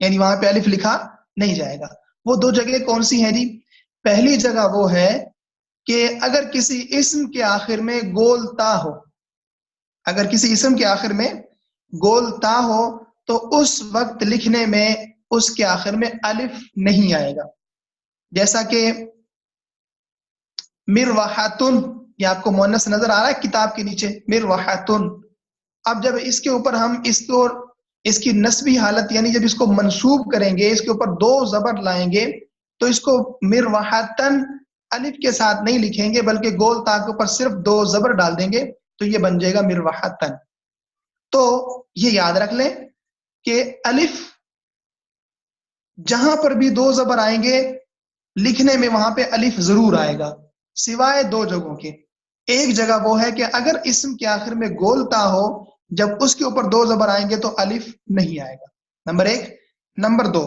یعنی وہاں پہ الف لکھا نہیں جائے گا۔ وہ دو جگہ کون سی ہیں جی؟ پہلی جگہ وہ ہے کہ اگر کسی اسم کے آخر میں گول تا ہو، اگر کسی اسم کے آخر میں گول تا ہو تو اس وقت لکھنے میں اس کے آخر میں الف نہیں آئے گا۔ جیسا کہ مروحتن، یہ آپ کو مؤنث نظر آ رہا ہے کتاب کے نیچے مروحتن۔ اب جب اس کے اوپر ہم اس کی نسبی حالت یعنی جب اس کو منصوب کریں گے، اس کے اوپر دو زبر لائیں گے تو اس کو مروحتن الف کے ساتھ نہیں لکھیں گے بلکہ گول تا کے اوپر صرف دو زبر ڈال دیں گے تو یہ بن جائے گا مروحتن۔ تو یہ یاد رکھ لیں کہ الف جہاں پر بھی دو زبر آئیں گے لکھنے میں وہاں پہ الف ضرور آئے گا، سوائے دو جگہوں کے۔ ایک جگہ وہ ہے کہ اگر اسم کے آخر میں گول تا ہو، جب اس کے اوپر دو زبر آئیں گے تو الف نہیں آئے گا، نمبر ایک۔ نمبر دو،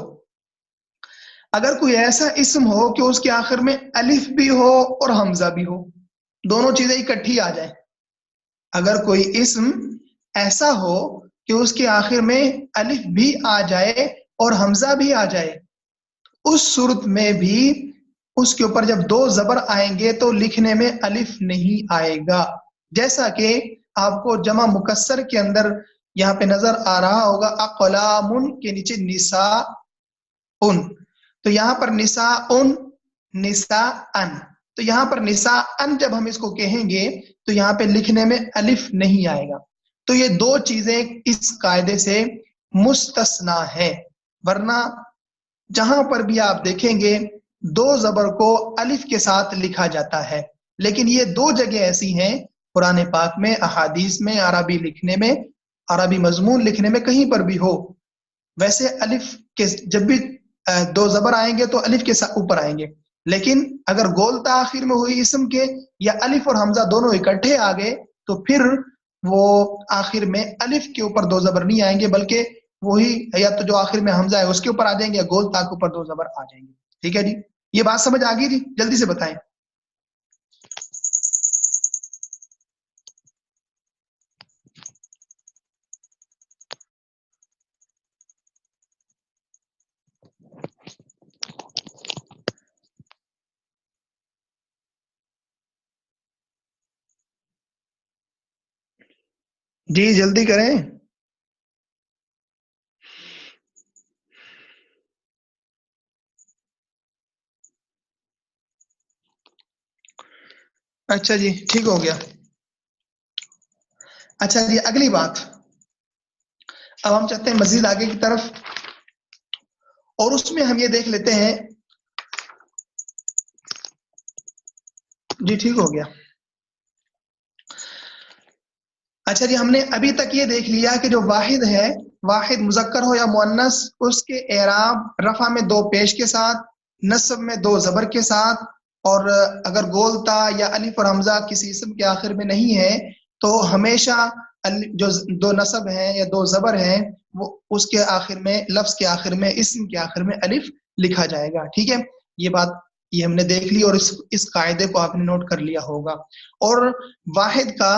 اگر کوئی ایسا اسم ہو کہ اس کے آخر میں الف بھی ہو اور حمزہ بھی ہو، دونوں چیزیں اکٹھی آ جائیں۔ اگر کوئی اسم ایسا ہو کہ اس کے آخر میں الف بھی آ جائے اور حمزہ بھی آ جائے، اس صورت میں بھی اس کے اوپر جب دو زبر آئیں گے تو لکھنے میں الف نہیں آئے گا۔ جیسا کہ آپ کو جمع مکسر کے اندر یہاں پہ نظر آ رہا ہوگا اقلام کے نیچے نساء ان، تو یہاں پر نساء ان، نساء ان، تو یہاں پر نساء ان جب ہم اس کو کہیں گے تو یہاں پہ لکھنے میں الف نہیں آئے گا۔ تو یہ دو چیزیں اس قاعدے سے مستثنا ہے، ورنہ جہاں پر بھی آپ دیکھیں گے دو زبر کو الف کے ساتھ لکھا جاتا ہے، لیکن یہ دو جگہ ایسی ہیں قرآن پاک میں، احادیث میں، عربی لکھنے میں، عربی مضمون لکھنے میں کہیں پر بھی ہو۔ ویسے الف کے جب بھی دو زبر آئیں گے تو الف کے اوپر آئیں گے، لیکن اگر گولتا آخر میں ہوئی اسم کے یا الف اور حمزہ دونوں اکٹھے آ گئے تو پھر وہ آخر میں الف کے اوپر دو زبر نہیں آئیں گے بلکہ وہی یا تو جو آخر میں حمزہ ہے اس کے اوپر آ جائیں گے یا گول تا کے اوپر دو زبر آ جائیں گے۔ ٹھیک ہے جی، یہ بات سمجھ آ گئی جی؟ جلدی سے بتائیں۔ جی جلدی کریں۔ اچھا جی ٹھیک ہو گیا۔ اچھا جی اگلی بات، اب ہم چلتے ہیں مزید آگے کی طرف اور اس میں ہم یہ دیکھ لیتے ہیں، جی ٹھیک ہو گیا۔ اچھا جی ہم نے ابھی تک یہ دیکھ لیا کہ جو واحد ہے، واحد مذکر ہو یا مؤنث، اس کے اعراب رفع میں دو پیش کے ساتھ، نصب میں دو زبر کے ساتھ، اور اگر گولتا یا الف اور حمزہ کسی اسم کے آخر میں نہیں ہے تو ہمیشہ جو دو نصب ہیں یا دو زبر ہیں وہ اس کے آخر میں، لفظ کے آخر میں، اسم کے آخر میں الف لکھا جائے گا۔ ٹھیک ہے، یہ بات یہ ہم نے دیکھ لی اور اس قاعدے کو آپ نے نوٹ کر لیا ہوگا۔ اور واحد کا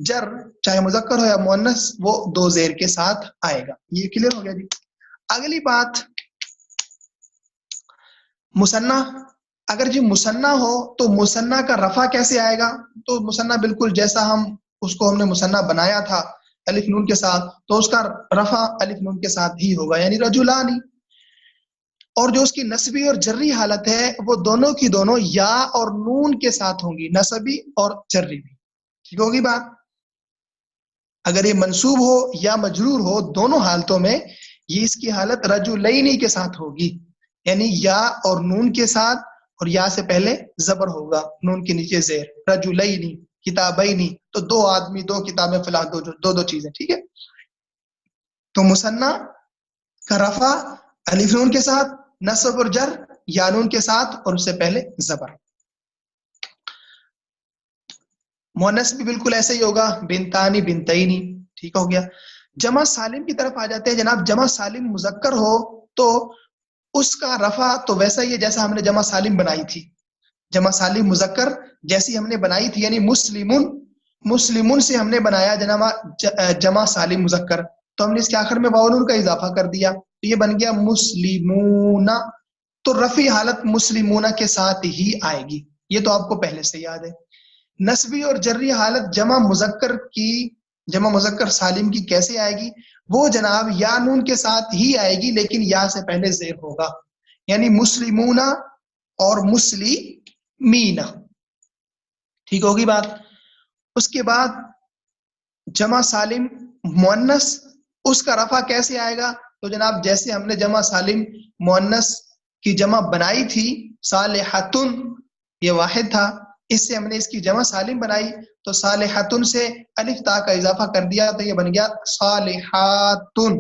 جر چاہے مذکر ہو یا مؤنث وہ دو زیر کے ساتھ آئے گا۔ یہ کلیئر ہو گیا جی؟ اگلی بات مثنیٰ، اگر جی مثنیٰ ہو تو مثنیٰ کا رفع کیسے آئے گا؟ تو مثنیٰ بالکل جیسا ہم نے مثنیٰ بنایا تھا الف نون کے ساتھ، تو اس کا رفع الف نون کے ساتھ ہی ہوگا، یعنی رجلانی۔ اور جو اس کی نسبی اور جری حالت ہے وہ دونوں کی دونوں یا اور نون کے ساتھ ہوں گی، نسبی اور جری بھی۔ ٹھیک ہوگی بات؟ اگر یہ منصوب ہو یا مجرور ہو، دونوں حالتوں میں یہ اس کی حالت رجلینی کے ساتھ ہوگی، یعنی یا اور نون کے ساتھ، اور یا سے پہلے زبر ہوگا، نون کے نیچے زیر، رجلینی کتابینی، تو دو آدمی، دو کتابیں، فلاں دو چیزیں۔ ٹھیک ہے، تو مثنیٰ کا رفع الف نون کے ساتھ، نصب اور جر یا نون کے ساتھ اور اس سے پہلے زبر۔ مؤنث بھی بالکل ایسے ہی ہوگا، بنتانی بنتینی۔ ٹھیک ہو گیا۔ جمع سالم کی طرف آ جاتے ہیں جناب۔ جمع سالم مذکر ہو تو اس کا رفع تو ویسا ہی ہے جیسا ہم نے جمع سالم بنائی تھی، جمع سالم مذکر جیسی ہم نے بنائی تھی، یعنی مسلمون، مسلمون سے ہم نے بنایا جمع سالم مذکر، تو ہم نے اس کے آخر میں واو نون کا اضافہ کر دیا، تو یہ بن گیا مسلمون، تو رفع حالت مسلمون کے ساتھ ہی آئے گی، یہ تو آپ کو پہلے سے یاد ہے۔ نسبی اور جری حالت جمع مذکر سالم کی کیسے آئے گی؟ وہ جناب یا نون کے ساتھ ہی آئے گی، لیکن یا سے پہلے زیر ہوگا، یعنی مسلمون اور مسلمین، ٹھیک ہوگی بات۔ اس کے بعد جمع سالم مؤنث، اس کا رفع کیسے آئے گا؟ تو جناب جیسے ہم نے جمع سالم مؤنث کی جمع بنائی تھی صالحتن، یہ واحد تھا، اس سے ہم نے اس کی جمع سالم بنائی، تو صالحتن سے الف تا کا اضافہ کر دیا تو یہ بن گیا صالحاتن،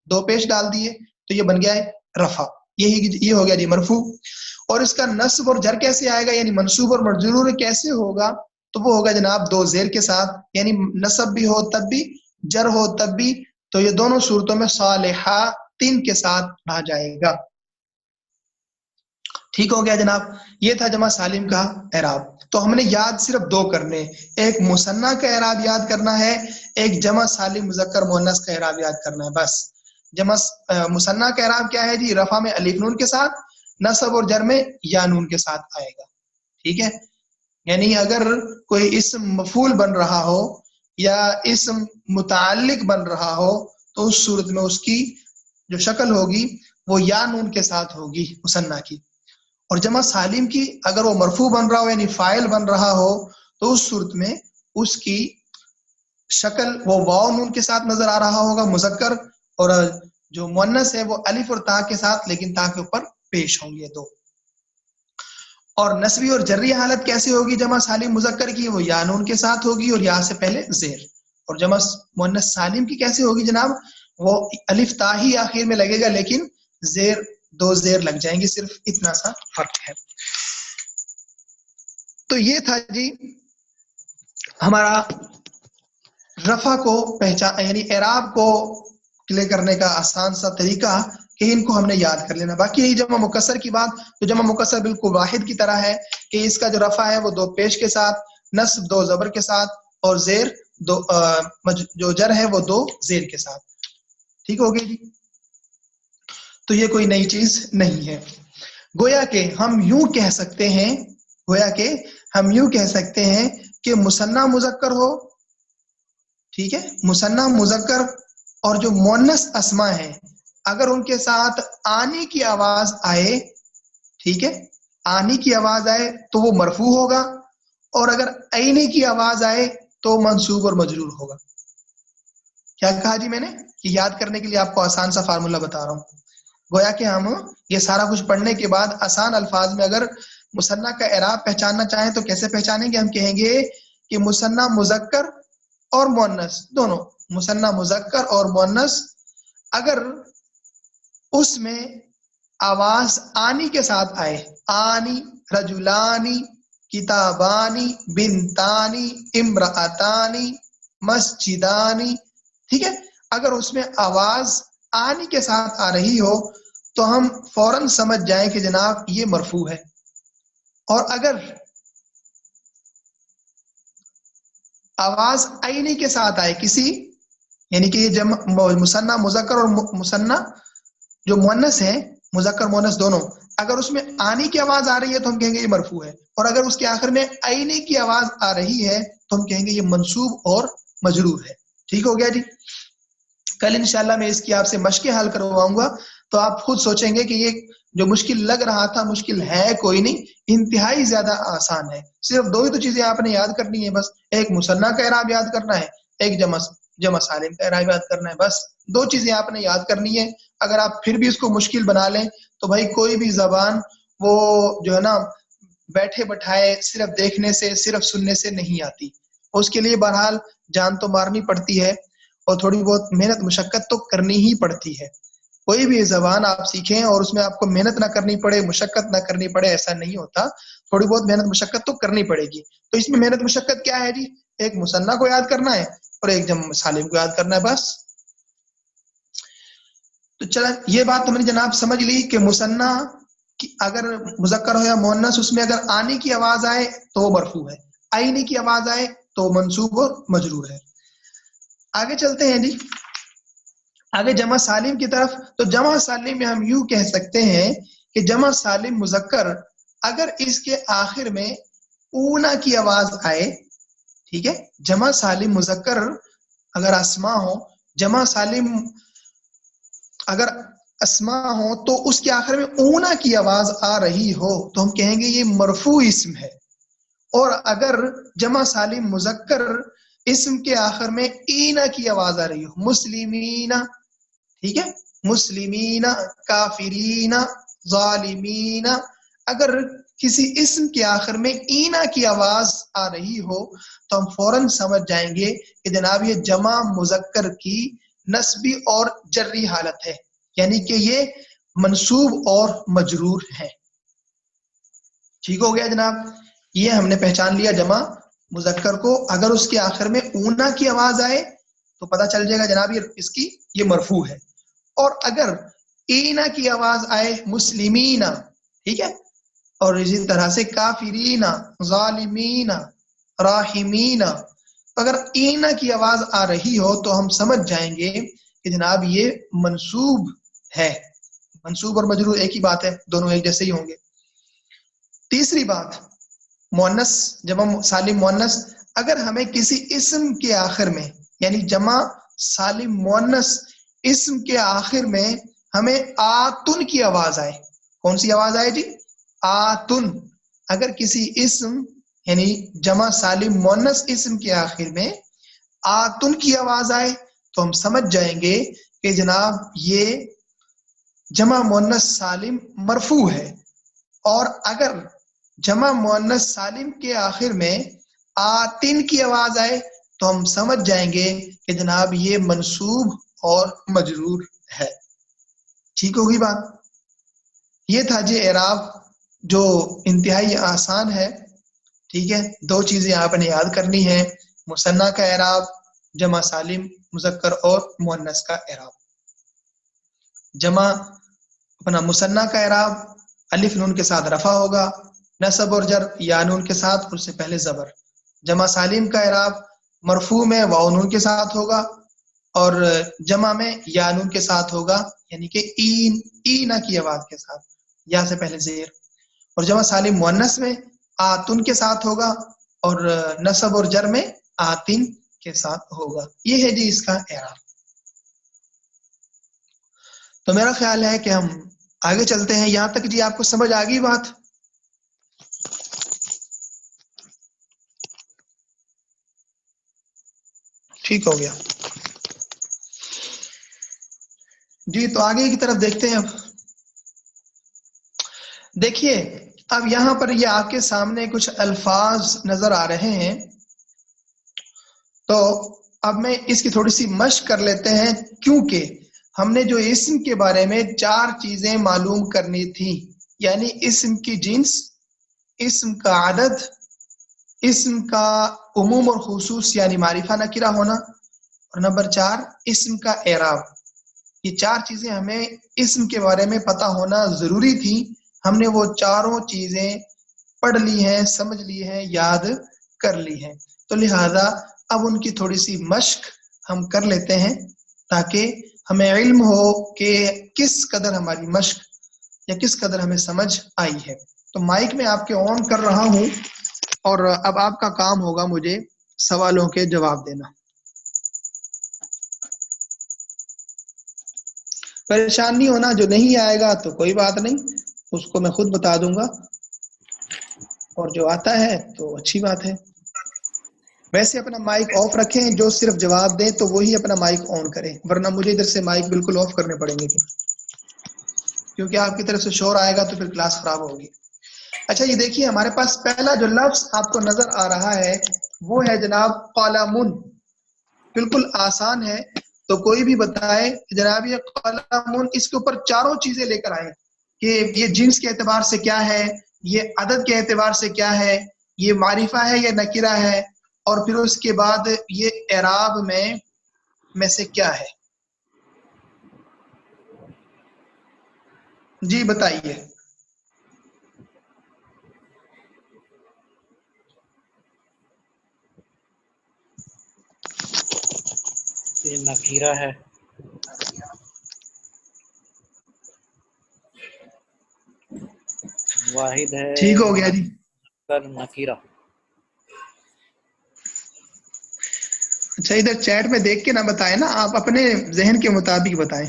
دو پیش ڈال دیے تو یہ بن گیا ہے رفع، یہ ہو گیا جی مرفوع۔ اور اس کا نصب اور جر کیسے آئے گا، یعنی منصوب اور مجرور کیسے ہوگا؟ تو وہ ہوگا جناب دو زیر کے ساتھ، یعنی نصب بھی ہو تب بھی، جر ہو تب بھی، تو یہ دونوں صورتوں میں صالحاتن کے ساتھ آ جائے گا، ٹھیک ہو گیا جناب۔ یہ تھا جمع سالم کا اعراب۔ تو ہم نے یاد صرف دو کرنے، ایک مثنیٰ کا اعراب یاد کرنا ہے، ایک جمع سالم مذکر مؤنث کا اعراب یاد کرنا ہے، بس۔ جمع مثنیٰ کا اعراب کیا ہے جی؟ رفع میں الف نون کے ساتھ، نصب اور جر میں یا نون کے ساتھ آئے گا، ٹھیک ہے۔ یعنی اگر کوئی اسم مفعول بن رہا ہو یا اسم متعلق بن رہا ہو تو اس صورت میں اس کی جو شکل ہوگی وہ یا نون کے ساتھ ہوگی مثنیٰ کی۔ اور جمع سالم کی اگر وہ مرفوع بن رہا ہو یعنی فاعل بن رہا ہو تو اس صورت میں اس کی شکل وہ واو نون کے ساتھ نظر آ رہا ہوگا مذکر، اور جو مؤنث ہے وہ الف اور تا کے ساتھ، لیکن تا کے اوپر پیش ہوں گے دو۔ اور نسبی اور جری حالت کیسے ہوگی جمع سالم مذکر کی؟ وہ یا نون کے ساتھ ہوگی اور یا سے پہلے زیر۔ اور جمع مؤنث سالم کی کیسے ہوگی جناب؟ وہ الف تا ہی آخر میں لگے گا، لیکن زیر دو زیر لگ جائیں گی، صرف اتنا سا فرق ہے۔ تو یہ تھا جی ہمارا رفع کو پہچان، یعنی اعراب کو کلیئر کرنے کا آسان سا طریقہ کہ ان کو ہم نے یاد کر لینا۔ باقی یہی جمع مکسر کی بات، تو جمع مکسر بالکل واحد کی طرح ہے کہ اس کا جو رفع ہے وہ دو پیش کے ساتھ، نصب دو زبر کے ساتھ، اور زیر دو جو جر ہے وہ دو زیر کے ساتھ، ٹھیک ہوگی جی۔ تو یہ کوئی نئی چیز نہیں ہے۔ گویا کہ ہم یوں کہہ سکتے ہیں کہ مثنیٰ مذکر ہو، ٹھیک ہے، مثنیٰ مذکر اور جو مؤنث اسماء ہیں اگر ان کے ساتھ آنی کی آواز آئے، ٹھیک ہے، آنی کی آواز آئے تو وہ مرفوع ہوگا، اور اگر عینی کی آواز آئے تو منصوب اور مجرور ہوگا۔ کیا کہا جی میں نے؟ کہ یاد کرنے کے لیے آپ کو آسان سا فارمولا بتا رہا ہوں۔ گویا کہ ہم یہ سارا کچھ پڑھنے کے بعد آسان الفاظ میں اگر مثنیٰ کا اعراب پہچاننا چاہیں تو کیسے پہچانیں گے؟ ہم کہیں گے کہ مثنیٰ مذکر اور مؤنث دونوں، مثنیٰ مذکر اور مؤنث اگر اس میں آواز آنی کے ساتھ آئے، آنی، رجلانی، کتابانی، بنتانی، امرأتانی، مسجدانی، ٹھیک ہے، اگر اس میں آواز آنی کے ساتھ آ رہی ہو تو ہم فوراً سمجھ جائیں کہ جناب یہ مرفوع ہے۔ اور اگر آواز عینی کے ساتھ آئے کسی، یعنی کہ یہ مثنیٰ مذکر اور مثنیٰ جو مؤنث ہیں، مذکر مؤنث دونوں، اگر اس میں آنی کی آواز آ رہی ہے تو ہم کہیں گے یہ مرفوع ہے، اور اگر اس کے آخر میں عینی کی آواز آ رہی ہے تو ہم کہیں گے یہ منصوب اور مجرور ہے، ٹھیک ہو گیا جی۔ کل انشاءاللہ میں اس کی آپ سے مشقیں حل کرواؤں گا تو آپ خود سوچیں گے کہ یہ جو مشکل لگ رہا تھا مشکل ہے کوئی نہیں، انتہائی زیادہ آسان ہے۔ صرف دو ہی تو چیزیں آپ نے یاد کرنی ہے، بس ایک مثنیٰ کا اعراب یاد کرنا ہے، ایک جمع سالم کا اعراب یاد کرنا ہے، بس دو چیزیں آپ نے یاد کرنی ہے۔ اگر آپ پھر بھی اس کو مشکل بنا لیں تو بھائی کوئی بھی زبان وہ جو ہے نا بیٹھے بٹھائے صرف دیکھنے سے صرف سننے سے نہیں آتی، اس کے لیے بہرحال جان تو مارنی پڑتی ہے اور تھوڑی بہت محنت مشقت تو کرنی ہی پڑتی ہے۔ کوئی بھی زبان آپ سیکھیں اور اس میں آپ کو محنت نہ کرنی پڑے، مشقت نہ کرنی پڑے، ایسا نہیں ہوتا، تھوڑی بہت محنت مشقت تو کرنی پڑے گی۔ تو اس میں محنت مشقت کیا ہے جی؟ ایک مثنیٰ کو یاد کرنا ہے اور ایک جمع سالم کو یاد کرنا ہے، بس۔ تو چلا یہ بات ہم نے جناب سمجھ لی کہ مثنیٰ اگر مذکر ہو یا مؤنث اس میں اگر آنی کی آواز آئے تو وہ مرفوع ہے، عینی کی آواز آئے تو منصوب اور مجرور ہے۔ آگے چلتے ہیں جی، آگے جمع سالم کی طرف، تو جمع سالم میں ہم یوں کہہ سکتے ہیں کہ جمع سالم مذکر اگر اس کے آخر میں اونا کی آواز آئے، ٹھیک ہے، جمع سالم مذکر اگر اسما ہو، جمع سالم اگر اسما ہو تو اس کے آخر میں اونا کی آواز آ رہی ہو تو ہم کہیں گے یہ مرفوع اسم ہے. اور اگر جمع سالم مذکر اسم کے آخر میں اینا کی آواز آ رہی ہو، مسلمین، ٹھیک ہے، مسلمین، کافرین، ظالمین، اگر کسی اسم کے آخر میں اینا کی آواز آ رہی ہو تو ہم فوراً سمجھ جائیں گے کہ جناب یہ جمع مذکر کی نسبی اور جری حالت ہے، یعنی کہ یہ منصوب اور مجرور ہے. ٹھیک ہو گیا جناب، یہ ہم نے پہچان لیا جمع مذکر کو اگر اس کے آخر میں اونا کی آواز آئے تو پتہ چل جائے گا جناب یہ مرفوع ہے. اور اگر اینا کی آواز آئے مسلمین، ٹھیک ہے، اور اسی طرح سے کافرین، ظالمین، راحمین، اگر اینا کی آواز آ رہی ہو تو ہم سمجھ جائیں گے کہ جناب یہ منصوب ہے. منصوب اور مجرور ایک ہی بات ہے، دونوں ایک جیسے ہی ہوں گے. تیسری بات، مؤنث جمع سالم مؤنث اگر ہمیں کسی اسم کے آخر میں، یعنی جمع سالم مؤنث اسم کے آخر میں ہمیں آتن کی آواز آئے، کون سی آواز آئے جی؟ آتن. اگر کسی اسم یعنی جمع سالم مؤنث اسم کے آخر میں آتن کی آواز آئے تو ہم سمجھ جائیں گے کہ جناب یہ جمع مؤنث سالم مرفوع ہے. اور اگر جمع مؤنث سالم کے آخر میں آتن کی آواز آئے تو ہم سمجھ جائیں گے کہ جناب یہ منصوب اور مجرور ہے. ٹھیک ہوگی بات؟ یہ تھا جی اعراب جو انتہائی آسان ہے. ٹھیک ہے، دو چیزیں آپ نے یاد کرنی ہے، مثنیٰ کا اعراب، جمع سالم مذکر اور مؤنث کا اعراب. جمع اپنا مثنیٰ کا اعراب الف نون کے ساتھ رفع ہوگا، نصب اور جر یا نون کے ساتھ اس سے پہلے زبر. جمع سالم کا اعراب مرفوع میں واو نون کے ساتھ ہوگا اور جمع میں یا نون کے ساتھ ہوگا، یعنی کہ اینا کی آواز کے ساتھ، یا سے پہلے زیر. اور جمع سالم مؤنث میں آتن کے ساتھ ہوگا اور نصب اور جر میں آتن کے ساتھ ہوگا. یہ ہے جی اس کا اعراب. تو میرا خیال ہے کہ ہم آگے چلتے ہیں. یہاں تک جی آپ کو سمجھ آ گئی بات؟ ٹھیک ہو گیا جی. تو آگے کی طرف دیکھتے ہیں. اب دیکھیے، اب یہاں پر یہ آپ کے سامنے کچھ الفاظ نظر آ رہے ہیں، تو اب میں اس کی تھوڑی سی مشق کر لیتے ہیں، کیونکہ ہم نے جو اسم کے بارے میں 4 چیزیں معلوم کرنی تھی، یعنی اسم کی جنس، اسم کا عدد، اسم کا عموم اور خصوص یعنی معرفہ نکرہ ہونا، اور نمبر 4 اسم کا اعراب. یہ 4 چیزیں ہمیں اسم کے بارے میں پتہ ہونا ضروری تھی. ہم نے وہ چاروں چیزیں پڑھ لی ہیں، سمجھ لی ہیں، یاد کر لی ہیں. تو لہذا اب ان کی تھوڑی سی مشق ہم کر لیتے ہیں تاکہ ہمیں علم ہو کہ کس قدر ہماری مشق یا کس قدر ہمیں سمجھ آئی ہے. تو مائک میں آپ کے آن کر رہا ہوں اور اب آپ کا کام ہوگا مجھے سوالوں کے جواب دینا. پریشان نہیں ہونا، جو نہیں آئے گا تو کوئی بات نہیں، اس کو میں خود بتا دوں گا، اور جو آتا ہے تو اچھی بات ہے. ویسے اپنا مائک آف رکھیں، جو صرف جواب دیں تو وہی اپنا مائک آن کریں، ورنہ مجھے ادھر سے مائک بالکل آف کرنے پڑیں گے کیونکہ آپ کی طرف سے شور آئے گا تو پھر کلاس خراب ہوگی. اچھا یہ دیکھیے، ہمارے پاس پہلا جو لفظ آپ کو نظر آ رہا ہے وہ ہے جناب قلمن. بالکل آسان ہے، تو کوئی بھی بتائے جناب یہ قلمن، اس کے اوپر چاروں چیزیں لے کر آئے کہ یہ جنس کے اعتبار سے کیا ہے، یہ عدد کے اعتبار سے کیا ہے، یہ معرفہ ہے یا نکرہ ہے، اور پھر اس کے بعد یہ اعراب میں سے کیا ہے. جی بتائیے. یہ نکیرہ ہے. واحد ہے ٹھیک ہو گیا جی. مذکر نکیرہ. اچھا ادھر چیٹ میں دیکھ کے نہ بتائیں نا, آپ اپنے ذہن کے مطابق بتائیں.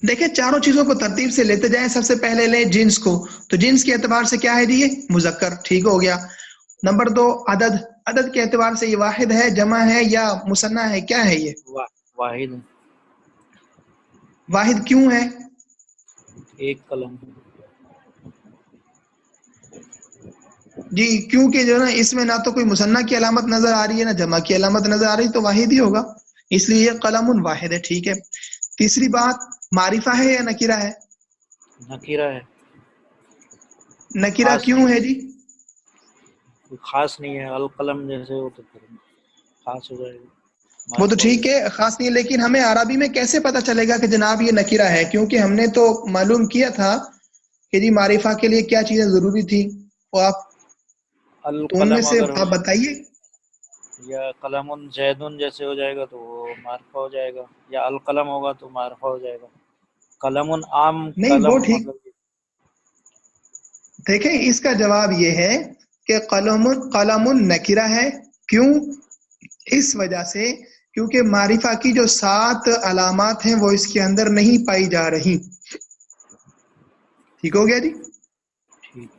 دیکھیں چاروں چیزوں کو ترتیب سے لیتے جائیں. سب سے پہلے لیں جنس کو, تو جنس کے اعتبار سے کیا ہے جی, یہ مذکر. ٹھیک ہو گیا. نمبر 2 عدد, عدد کے اعتبار سے یہ واحد ہے, جمع ہے یا مثنیٰ ہے, کیا ہے یہ؟ واحد. واحد کیوں ہے؟ ایک قلم. جی کیونکہ جو ہے نا اس میں نہ تو کوئی مثنیٰ کی علامت نظر آ رہی ہے, نہ جمع کی علامت نظر آ رہی, تو واحد ہی ہوگا, اس لیے یہ قلم واحد ہے. ٹھیک ہے. تیسری بات, معرفہ ہے یا نکرہ ہے؟ نکیرہ ہے. نکرہ خاص کیوں نہیں ہے جی؟ خاص نہیں ہے. القلم جیسے ہو تو پھر خاص ہو جائے گا, وہ تو معرفہ ہو ٹھیک جائے ہے خاص نہیں, لیکن ہمیں عربی میں کیسے پتا چلے گا کہ جناب یہ نکرہ ہے؟ کیونکہ ہم نے تو معلوم کیا تھا کہ جی معرفہ کے لیے کیا چیزیں ضروری تھی, وہ آپ گا. تو ان میں القلم سے اگر ہو آپ بتائیے. یا قلم زیدن جیسے ہو جائے گا تو وہ معرفہ ہو جائے گا, یا القلم ہوگا تو معرفہ ہو جائے گا. قلم عام نہیں وہ قلم ٹھیک, مطلب دیکھیں اس کا جواب یہ ہے کہ قلم نکرہ ہے. کیوں؟ اس وجہ سے کیونکہ معرفہ کی جو 7 علامات ہیں وہ اس کے اندر نہیں پائی جا رہی. ٹھیک ہو گیا جی. ٹھیک.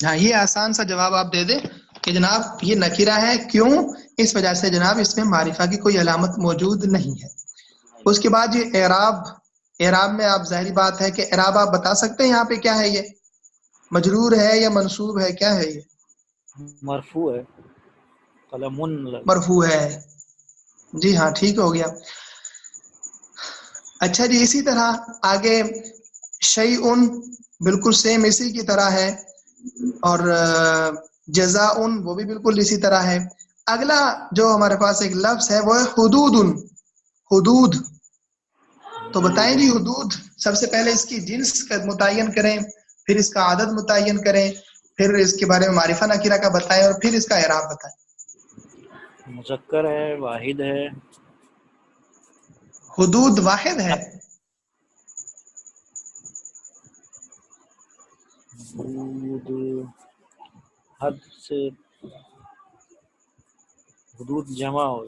ہاں یہ آسان سا جواب آپ دے دیں کہ جناب یہ نکرہ ہے. کیوں؟ اس وجہ سے جناب اس میں معرفہ کی کوئی علامت موجود نہیں ہے. اس کے بعد یہ اعراب, اعراب میں آپ ظاہری بات ہے کہ اعراب آپ بتا سکتے ہیں یہاں پہ کیا ہے, یہ مجرور ہے یا منصوب ہے, کیا ہے یہ؟ مرفوع ہے. قلم مرفوع ہے. جی ہاں ٹھیک ہو گیا. اچھا جی اسی طرح آگے شیء بالکل سیم اسی کی طرح ہے, اور جزاء وہ بھی بالکل اسی طرح ہے. اگلا جو ہمارے پاس ایک لفظ ہے وہ ہے حدود. حدود تو بتائیں جی, حدود سب سے پہلے اس کی جنس کا متعین کریں, پھر اس کا عدد متعین کریں, پھر اس کے بارے میں معرفہ نکرہ کا بتائیں, اور پھر اس کا اعراب بتائیں. مذکر ہے, واحد ہے. حدود واحد ہے. حدود حد سے حدود جمع ہو,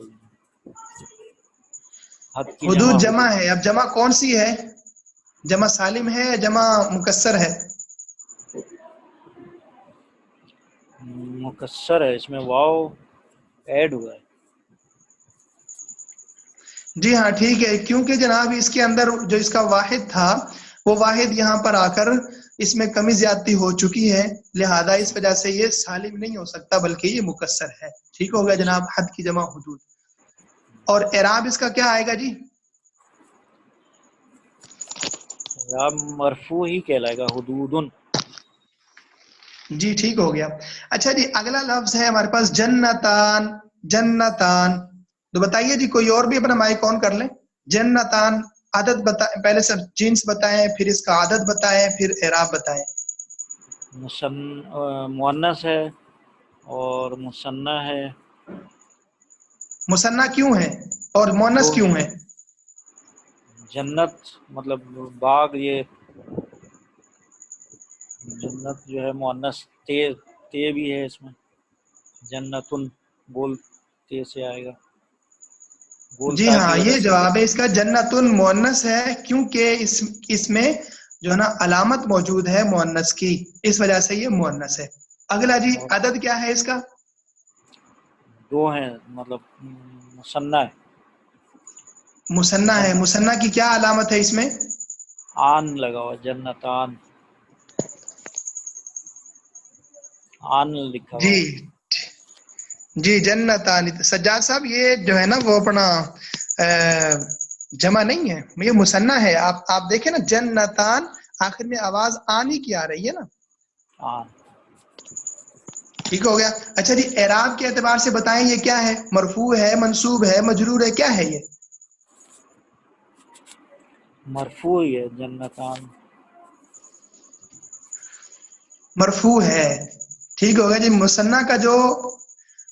حد کی حدود جمع حدود. ہے. اب جمع کون سی ہے؟ جمع سالم ہے یا جمع مکسر ہے؟ مکسر ہے, اس میں واو ایڈ ہوا ہے. جی ہاں ٹھیک ہے, کیونکہ جناب اس کے اندر جو اس کا واحد تھا وہ واحد یہاں پر آ کر اس میں کمی زیادتی ہو چکی ہے, لہذا اس وجہ سے یہ سالم نہیں ہو سکتا بلکہ یہ مکسر ہے. ٹھیک ہو گیا جناب, حد کی جمع حدود. اور اعراب اس کا کیا آئے گا جی؟ اعراب مرفوع ہی کہلائے گا, حدود. جی ٹھیک ہو گیا. اچھا جی اگلا لفظ ہے ہمارے پاس جنتان. جنتان تو بتائیے جی, کوئی اور بھی اپنا مائک آن کر لیں. جنتان عدد بتائیں, پہلے سب جنس بتائیں, پھر اس کا عدد بتائیں, پھر اعراب بتائیں. مؤنث ہے اور مثنیٰ ہے. مثنیٰ کیوں ہے اور مؤنث دو کیوں ہیں. ہے؟ جنت مطلب باغ, یہ جنت جو ہے مؤنث, تے بھی ہے اس میں. جنتن بول تے سے آئے گا. جی بولتا کی ہاں وجہ یہ سے جواب ہے اس کا, جنتن مؤنث ہے کیونکہ اس میں جو ہے نا علامت موجود ہے مؤنث کی, اس وجہ سے یہ مؤنث ہے. اگلا جی اور عدد کیا ہے اس کا؟ 2 ہیں, مطلب مثنیٰ ہے. مثنیٰ ہے. مثنیٰ کی کیا علامت ہے اس میں؟ آن لگا ہوا, جنتان آن لکھا ہوا جی ہے. جی جنتان. سجاد صاحب یہ جو ہے نا وہ اپنا جمع نہیں ہے, یہ مثنیٰ ہے. آپ دیکھیں نا جنتان, آخر میں آواز آن ہی کی آ رہی ہے نا. آن. ٹھیک ہو گیا. اچھا جی اعراب کے اعتبار سے بتائیں یہ کیا ہے؟ مرفوع ہے, منصوب ہے, مجرور ہے, کیا ہے یہ؟ مرفوع ہی ہے, جنتان. مرفوع ہے. ٹھیک ہو گیا جی. مثنیٰ کا جو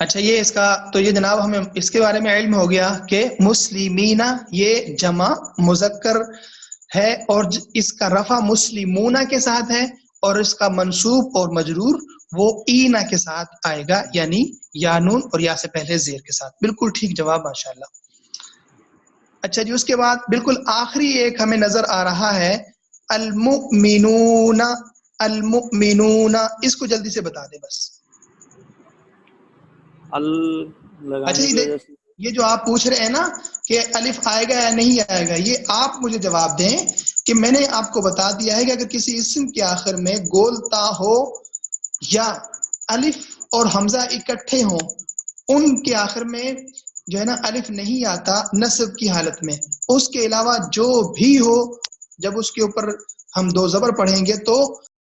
اچھا یہ اس کا تو یہ جناب ہمیں اس کے بارے میں علم ہو گیا کہ مسلمین یہ جمع مذکر ہے اور اس کا رفع مسلمون کے ساتھ ہے اور اس کا منصوب اور مجرور وہ اینا کے ساتھ آئے گا، یعنی یا نون اور یا سے پہلے زیر کے ساتھ. بالکل ٹھیک جواب ماشاءاللہ. اچھا جی اس کے بعد بالکل آخری ایک ہمیں نظر آ رہا ہے المؤمنون. المؤمنون اس کو جلدی سے بتا دیں بس. اچھا لگانے کی وجہ سے یہ جو آپ پوچھ رہے ہیں نا کہ الف آئے گا یا نہیں آئے گا، یہ آپ مجھے جواب دیں کہ میں نے آپ کو بتا دیا ہے کہ اگر کسی اسم کے آخر میں گولتا ہو یا الف اور حمزہ اکٹھے ہوں، ان کے آخر میں جو ہے نا الف نہیں آتا نصب کی حالت میں، اس کے علاوہ جو بھی ہو جب اس کے اوپر ہم دو زبر پڑھیں گے تو